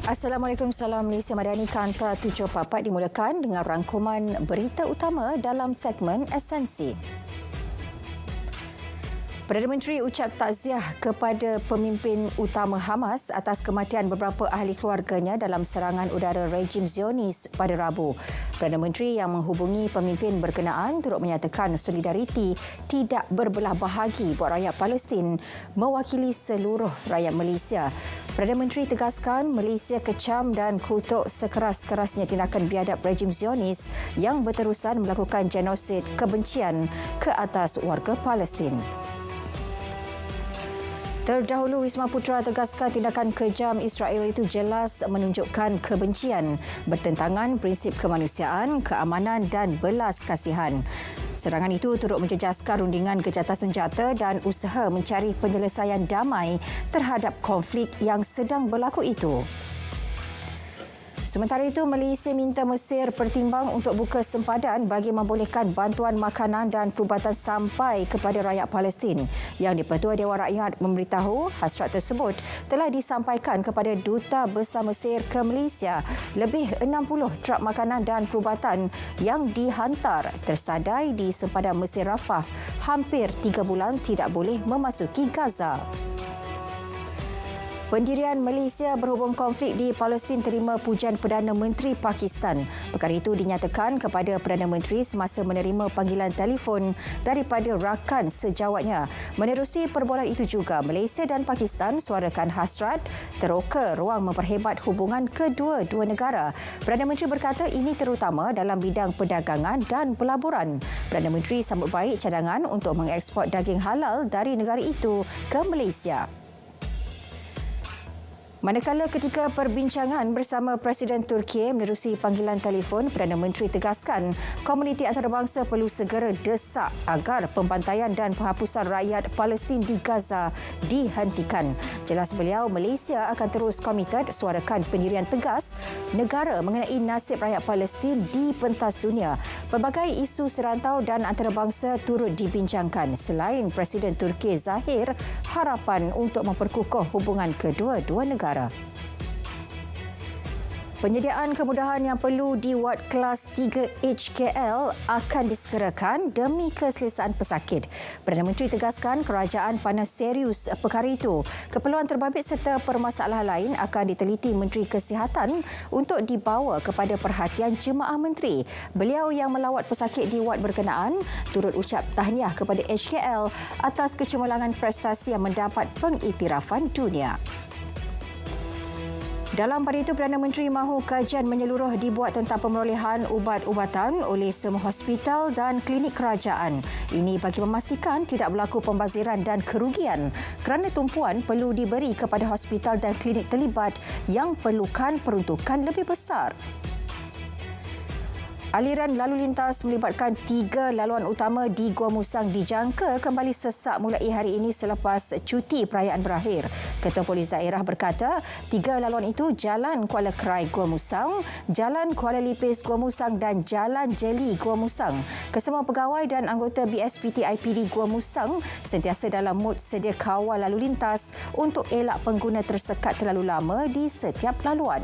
Assalamualaikum, salam Malaysia Madani. Kanta 744 dimulakan dengan rangkuman berita utama dalam segmen Esensi. Perdana Menteri ucap takziah kepada pemimpin utama Hamas atas kematian beberapa ahli keluarganya dalam serangan udara rejim Zionis pada Rabu. Perdana Menteri yang menghubungi pemimpin berkenaan turut menyatakan solidariti tidak berbelah bahagi buat rakyat Palestin mewakili seluruh rakyat Malaysia. Perdana Menteri tegaskan Malaysia kecam dan kutuk sekeras-kerasnya tindakan biadab rejim Zionis yang berterusan melakukan genosid kebencian ke atas warga Palestin. Terdahulu, Wisma Putra tegaskan tindakan kejam Israel itu jelas menunjukkan kebencian, bertentangan prinsip kemanusiaan, keamanan dan belas kasihan. Serangan itu turut menjejaskan rundingan gencatan senjata dan usaha mencari penyelesaian damai terhadap konflik yang sedang berlaku itu. Sementara itu, Malaysia minta Mesir pertimbang untuk buka sempadan bagi membolehkan bantuan makanan dan perubatan sampai kepada rakyat Palestin. Yang di-Pertua Dewan Rakyat memberitahu hasrat tersebut telah disampaikan kepada Duta Besar Mesir ke Malaysia. Lebih 60 truk makanan dan perubatan yang dihantar tersadai di sempadan Mesir Rafah hampir 3 bulan tidak boleh memasuki Gaza. Pendirian Malaysia berhubung konflik di Palestin terima pujian Perdana Menteri Pakistan. Perkara itu dinyatakan kepada Perdana Menteri semasa menerima panggilan telefon daripada rakan sejawatnya. Menerusi perbualan itu juga, Malaysia dan Pakistan suarakan hasrat teroka ruang memperhebat hubungan kedua-dua negara. Perdana Menteri berkata ini terutama dalam bidang perdagangan dan pelaburan. Perdana Menteri sambut baik cadangan untuk mengeksport daging halal dari negara itu ke Malaysia. Manakala ketika perbincangan bersama Presiden Turki menerusi panggilan telefon, Perdana Menteri tegaskan komuniti antarabangsa perlu segera desak agar pembantaian dan penghapusan rakyat Palestin di Gaza dihentikan. Jelas beliau, Malaysia akan terus komited suarakan pendirian tegas negara mengenai nasib rakyat Palestin di pentas dunia. Pelbagai isu serantau dan antarabangsa turut dibincangkan. Selain Presiden Turki zahir harapan untuk memperkukuh hubungan kedua-dua negara. Penyediaan kemudahan yang perlu di wad kelas 3 HKL akan disegerakan demi keselesaan pesakit. Perdana Menteri tegaskan kerajaan panas serius perkara itu. Keperluan terbabit serta permasalahan lain akan diteliti Menteri Kesihatan untuk dibawa kepada perhatian jemaah menteri. Beliau yang melawat pesakit di wad berkenaan turut ucap tahniah kepada HKL atas kecemerlangan prestasi yang mendapat pengiktirafan dunia. Dalam pada itu, Perdana Menteri mahu kajian menyeluruh dibuat tentang pemerolehan ubat-ubatan oleh semua hospital dan klinik kerajaan. Ini bagi memastikan tidak berlaku pembaziran dan kerugian kerana tumpuan perlu diberi kepada hospital dan klinik terlibat yang perlukan peruntukan lebih besar. Aliran lalu lintas melibatkan 3 laluan utama di Gua Musang dijangka kembali sesak mulai hari ini selepas cuti perayaan berakhir. Ketua Polis Daerah berkata, 3 laluan itu Jalan Kuala Krai Gua Musang, Jalan Kuala Lipis Gua Musang dan Jalan Jeli Gua Musang. Kesemua pegawai dan anggota BSPT IPD Gua Musang sentiasa dalam mood sedia kawal lalu lintas untuk elak pengguna tersekat terlalu lama di setiap laluan.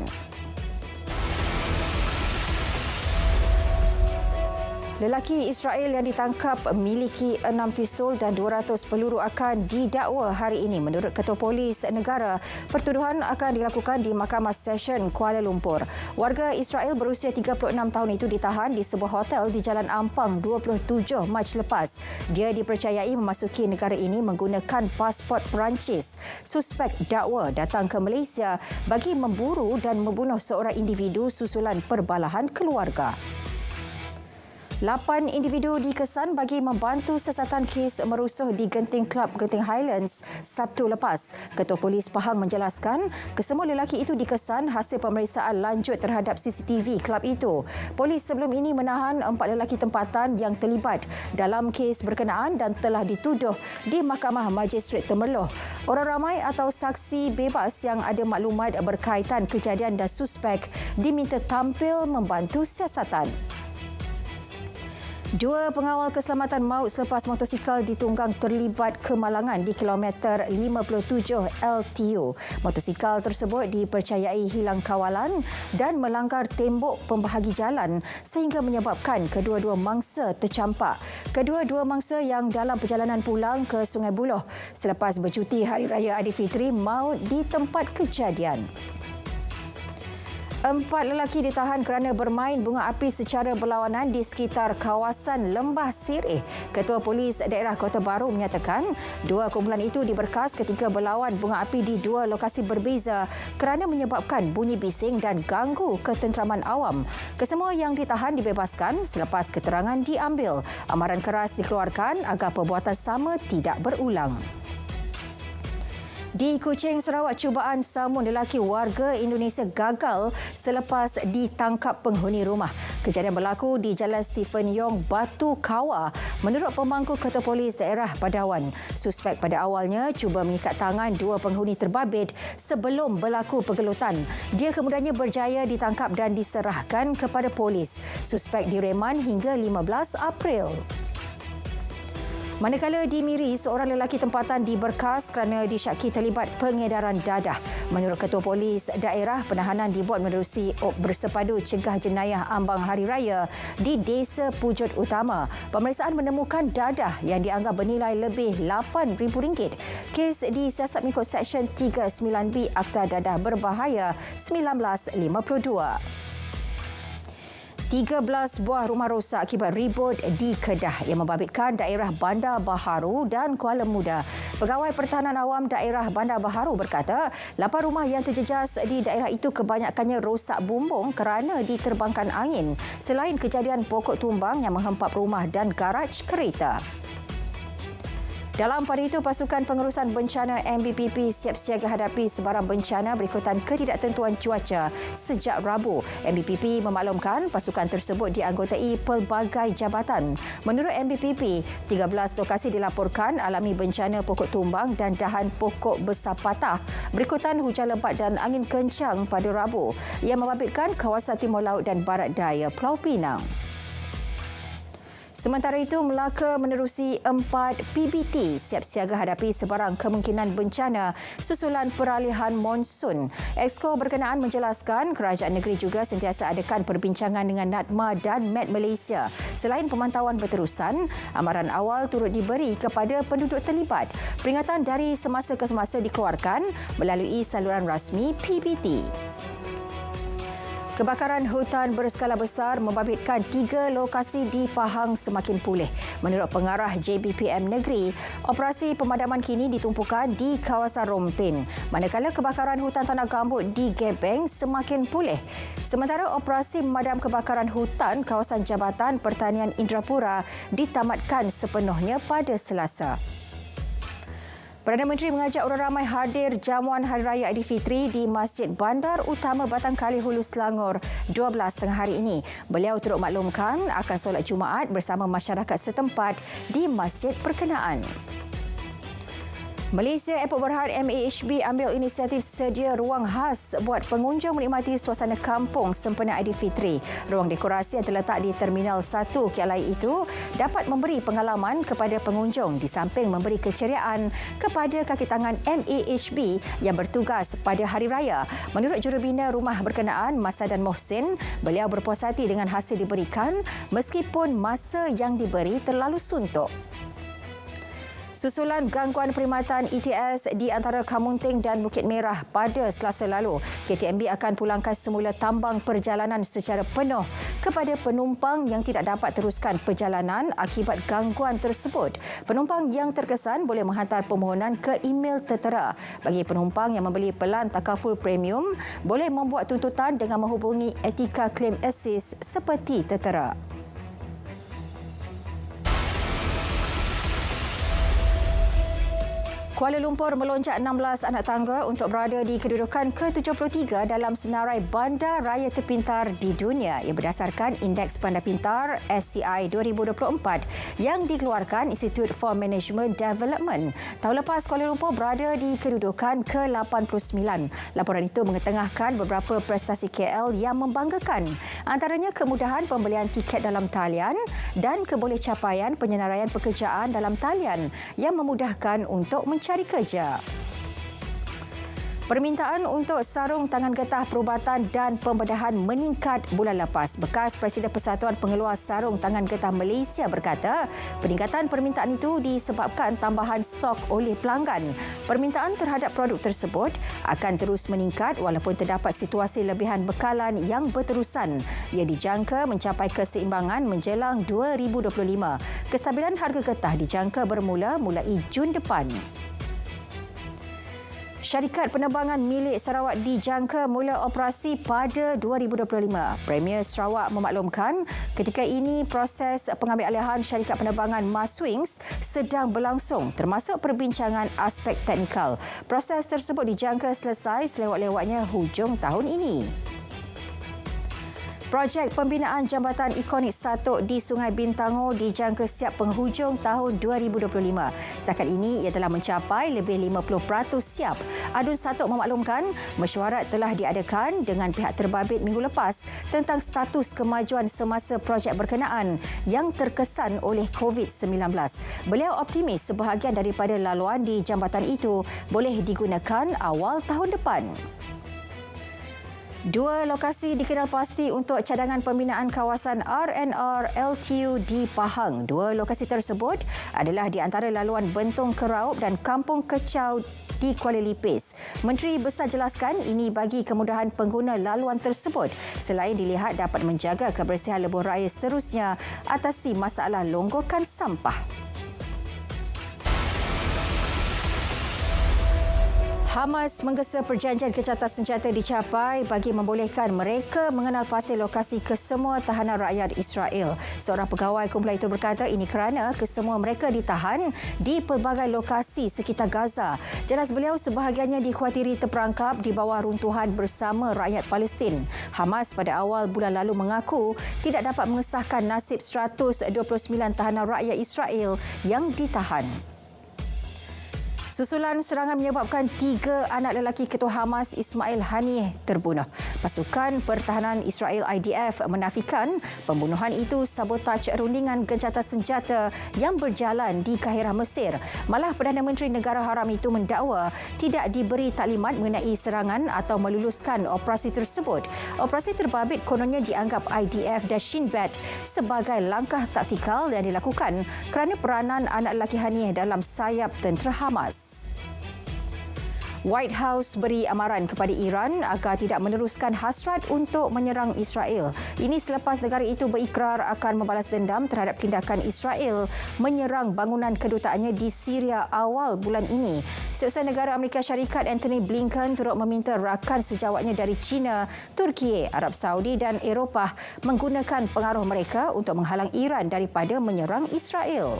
Lelaki Israel yang ditangkap memiliki 6 pistol dan 200 peluru akan didakwa hari ini. Menurut Ketua Polis Negara, pertuduhan akan dilakukan di Mahkamah Session Kuala Lumpur. Warga Israel berusia 36 tahun itu ditahan di sebuah hotel di Jalan Ampang 27 Mac lepas. Dia dipercayai memasuki negara ini menggunakan pasport Perancis. Suspek dakwa datang ke Malaysia bagi memburu dan membunuh seorang individu susulan perbalahan keluarga. 8 individu dikesan bagi membantu siasatan kes merusuh di Genting Club Genting Highlands Sabtu lepas. Ketua Polis Pahang menjelaskan kesemua lelaki itu dikesan hasil pemeriksaan lanjut terhadap CCTV klub itu. Polis sebelum ini menahan 4 lelaki tempatan yang terlibat dalam kes berkenaan dan telah dituduh di Mahkamah Majistret Temerloh. Orang ramai atau saksi bebas yang ada maklumat berkaitan kejadian dan suspek diminta tampil membantu siasatan. Dua pengawal keselamatan maut selepas motosikal ditunggang terlibat kemalangan di kilometer 57 LTU. Motosikal tersebut dipercayai hilang kawalan dan melanggar tembok pembahagi jalan sehingga menyebabkan kedua-dua mangsa tercampak. Kedua-dua mangsa yang dalam perjalanan pulang ke Sungai Buloh selepas bercuti Hari Raya Aidilfitri maut di tempat kejadian. 4 lelaki ditahan kerana bermain bunga api secara berlawanan di sekitar kawasan Lembah Sireh. Ketua Polis Daerah Kota Baru menyatakan dua kumpulan itu diberkas ketika berlawan bunga api di dua lokasi berbeza kerana menyebabkan bunyi bising dan ganggu ketenteraman awam. Kesemua yang ditahan dibebaskan selepas keterangan diambil. Amaran keras dikeluarkan agar perbuatan sama tidak berulang. Di Kuching, Sarawak, cubaan samun lelaki warga Indonesia gagal selepas ditangkap penghuni rumah. Kejadian berlaku di Jalan Stephen Yong, Batu Kawa. Menurut pemangku Ketua Polis Daerah Padawan, suspek pada awalnya cuba mengikat tangan dua penghuni terbabit sebelum berlaku pergelutan. Dia kemudiannya berjaya ditangkap dan diserahkan kepada polis. Suspek direman hingga 15 April. Manakala di Miri, seorang lelaki tempatan diberkas kerana disyaki terlibat pengedaran dadah. Menurut Ketua Polis Daerah, penahanan dibuat menerusi bersepadu cegah jenayah ambang Hari Raya di Desa Pujut Utama. Pemeriksaan menemukan dadah yang dianggap bernilai lebih RM8,000. Kes disiasat mengikut Seksyen 39B Akta Dadah Berbahaya 1952. 13 buah rumah rosak akibat ribut di Kedah yang membabitkan daerah Bandar Baharu dan Kuala Muda. Pegawai Pertahanan Awam daerah Bandar Baharu berkata, 8 rumah yang terjejas di daerah itu kebanyakannya rosak bumbung kerana diterbangkan angin, selain kejadian pokok tumbang yang menghempap rumah dan garaj kereta. Dalam pada itu, pasukan pengurusan bencana MBPP siap siaga hadapi sebarang bencana berikutan ketidaktentuan cuaca sejak Rabu. MBPP memaklumkan pasukan tersebut dianggotai pelbagai jabatan. Menurut MBPP, 13 lokasi dilaporkan alami bencana pokok tumbang dan dahan pokok besar patah berikutan hujan lebat dan angin kencang pada Rabu yang membabitkan kawasan timur laut dan barat daya Pulau Pinang. Sementara itu, Melaka menerusi 4 PBT siap siaga hadapi sebarang kemungkinan bencana susulan peralihan monsun. Exco berkenaan menjelaskan kerajaan negeri juga sentiasa adakan perbincangan dengan NADMA dan Met Malaysia. Selain pemantauan berterusan, amaran awal turut diberi kepada penduduk terlibat. Peringatan dari semasa ke semasa dikeluarkan melalui saluran rasmi PBT. Kebakaran hutan berskala besar membabitkan 3 lokasi di Pahang semakin pulih. Menurut pengarah JBPM Negeri, operasi pemadaman kini ditumpukan di kawasan Rompin, manakala kebakaran hutan tanah gambut di Gebeng semakin pulih. Sementara operasi memadam kebakaran hutan kawasan Jabatan Pertanian Indrapura ditamatkan sepenuhnya pada Selasa. Perdana Menteri mengajak orang ramai hadir jamuan Hari Raya Aidilfitri di Masjid Bandar Utama Batang Kali Hulu Selangor 12 tengah hari ini. Beliau turut maklumkan akan solat Jumaat bersama masyarakat setempat di masjid berkenaan. Malaysia Airport Berhad MAHB ambil inisiatif sedia ruang khas buat pengunjung menikmati suasana kampung sempena Aidilfitri. Ruang dekorasi yang terletak di Terminal 1 KLIA itu dapat memberi pengalaman kepada pengunjung di samping memberi keceriaan kepada kaki tangan MAHB yang bertugas pada Hari Raya. Menurut jurubina rumah berkenaan, Masadan Mohsin, beliau berpuas hati dengan hasil diberikan meskipun masa yang diberi terlalu suntuk. Susulan gangguan perkhidmatan ETS di antara Kamunting dan Bukit Merah pada Selasa lalu, KTMB akan pulangkan semula tambang perjalanan secara penuh kepada penumpang yang tidak dapat teruskan perjalanan akibat gangguan tersebut. Penumpang yang terkesan boleh menghantar permohonan ke email tertera. Bagi penumpang yang membeli pelan takaful premium, boleh membuat tuntutan dengan menghubungi Etika Claim Assist seperti tertera. Kuala Lumpur melonjak 16 anak tangga untuk berada di kedudukan ke-73 dalam senarai bandar raya terpintar di dunia ia berdasarkan Indeks Bandar Pintar SCI 2024 yang dikeluarkan Institute for Management Development. Tahun lepas, Kuala Lumpur berada di kedudukan ke-89. Laporan itu mengetengahkan beberapa prestasi KL yang membanggakan, antaranya kemudahan pembelian tiket dalam talian dan kebolehcapaian penyenaraian pekerjaan dalam talian yang memudahkan untuk mencari kerja. Permintaan untuk sarung tangan getah perubatan dan pembedahan meningkat bulan lepas. Bekas Presiden Persatuan Pengeluar Sarung Tangan Getah Malaysia berkata, peningkatan permintaan itu disebabkan tambahan stok oleh pelanggan. Permintaan terhadap produk tersebut akan terus meningkat walaupun terdapat situasi lebihan bekalan yang berterusan. Ia dijangka mencapai keseimbangan menjelang 2025. Kestabilan harga getah dijangka bermula mulai Jun depan. Syarikat penerbangan milik Sarawak dijangka mula operasi pada 2025. Premier Sarawak memaklumkan ketika ini proses pengambilalihan syarikat penerbangan Maswings sedang berlangsung termasuk perbincangan aspek teknikal. Proses tersebut dijangka selesai selewat-lewatnya hujung tahun ini. Projek pembinaan Jambatan Ikonik 1 di Sungai Bintango dijangka siap penghujung tahun 2025. Setakat ini ia telah mencapai lebih 50% siap. Adun 1 memaklumkan mesyuarat telah diadakan dengan pihak terbabit minggu lepas tentang status kemajuan semasa projek berkenaan yang terkesan oleh COVID-19. Beliau optimis sebahagian daripada laluan di jambatan itu boleh digunakan awal tahun depan. Dua lokasi dikenal pasti untuk cadangan pembinaan kawasan R&R LTU di Pahang. Dua lokasi tersebut adalah di antara laluan Bentong Keraup dan Kampung Kecau di Kuala Lipis. Menteri Besar jelaskan ini bagi kemudahan pengguna laluan tersebut selain dilihat dapat menjaga kebersihan lebuh raya seterusnya atasi masalah longgokan sampah. Hamas menggesa perjanjian gencatan senjata dicapai bagi membolehkan mereka mengenal pasti lokasi kesemua tahanan rakyat Israel. Seorang pegawai kumpulan itu berkata ini kerana kesemua mereka ditahan di pelbagai lokasi sekitar Gaza. Jelas beliau sebahagiannya dikhawatiri terperangkap di bawah runtuhan bersama rakyat Palestin. Hamas pada awal bulan lalu mengaku tidak dapat mengesahkan nasib 129 tahanan rakyat Israel yang ditahan. Susulan serangan menyebabkan 3 anak lelaki Ketua Hamas Ismail Haniyeh terbunuh. Pasukan Pertahanan Israel IDF menafikan pembunuhan itu sabotaj rundingan gencatan senjata yang berjalan di Kahirah, Mesir. Malah Perdana Menteri Negara Haram itu mendakwa tidak diberi taklimat mengenai serangan atau meluluskan operasi tersebut. Operasi terbabit kononnya dianggap IDF dan Shin Bet sebagai langkah taktikal yang dilakukan kerana peranan anak lelaki Haniyeh dalam sayap tentera Hamas. White House beri amaran kepada Iran agar tidak meneruskan hasrat untuk menyerang Israel. Ini selepas negara itu berikrar akan membalas dendam terhadap tindakan Israel menyerang bangunan kedutaannya di Syria awal bulan ini. Setiausaha Negara Amerika Syarikat Anthony Blinken turut meminta rakan sejawatnya dari China, Turki, Arab Saudi dan Eropah menggunakan pengaruh mereka untuk menghalang Iran daripada menyerang Israel.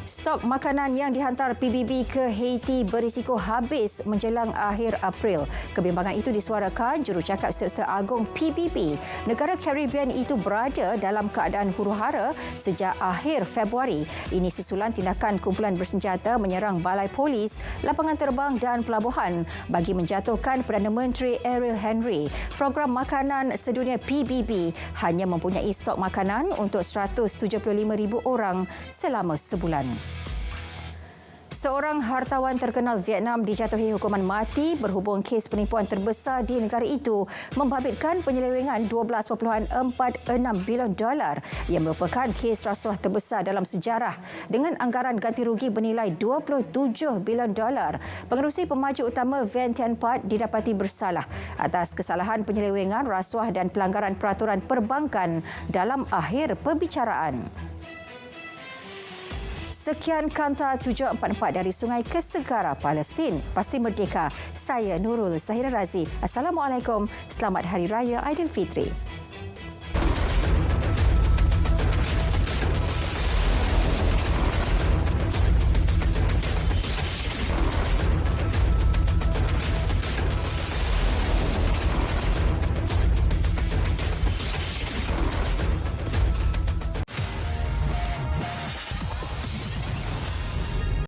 Stok makanan yang dihantar PBB ke Haiti berisiko habis menjelang akhir April. Kebimbangan itu disuarakan jurucakap Setiausaha Agong PBB. Negara Caribbean itu berada dalam keadaan huru-hara sejak akhir Februari. Ini susulan tindakan kumpulan bersenjata menyerang balai polis, lapangan terbang dan pelabuhan bagi menjatuhkan Perdana Menteri Ariel Henry. Program Makanan Sedunia PBB hanya mempunyai stok makanan untuk 175,000 orang selama sebulan. Seorang hartawan terkenal Vietnam dijatuhi hukuman mati berhubung kes penipuan terbesar di negara itu membabitkan penyelewengan $12.46 bilion yang merupakan kes rasuah terbesar dalam sejarah dengan anggaran ganti rugi bernilai $27 bilion. Pengerusi pemaju utama Van Tian Pat didapati bersalah atas kesalahan penyelewengan, rasuah dan pelanggaran peraturan perbankan dalam akhir perbicaraan. Sekian Kanta 744 dari Sungai ke Segara, Palestin. Pasti merdeka. Saya Nurul Zahira Razi. Assalamualaikum. Selamat Hari Raya Aidilfitri.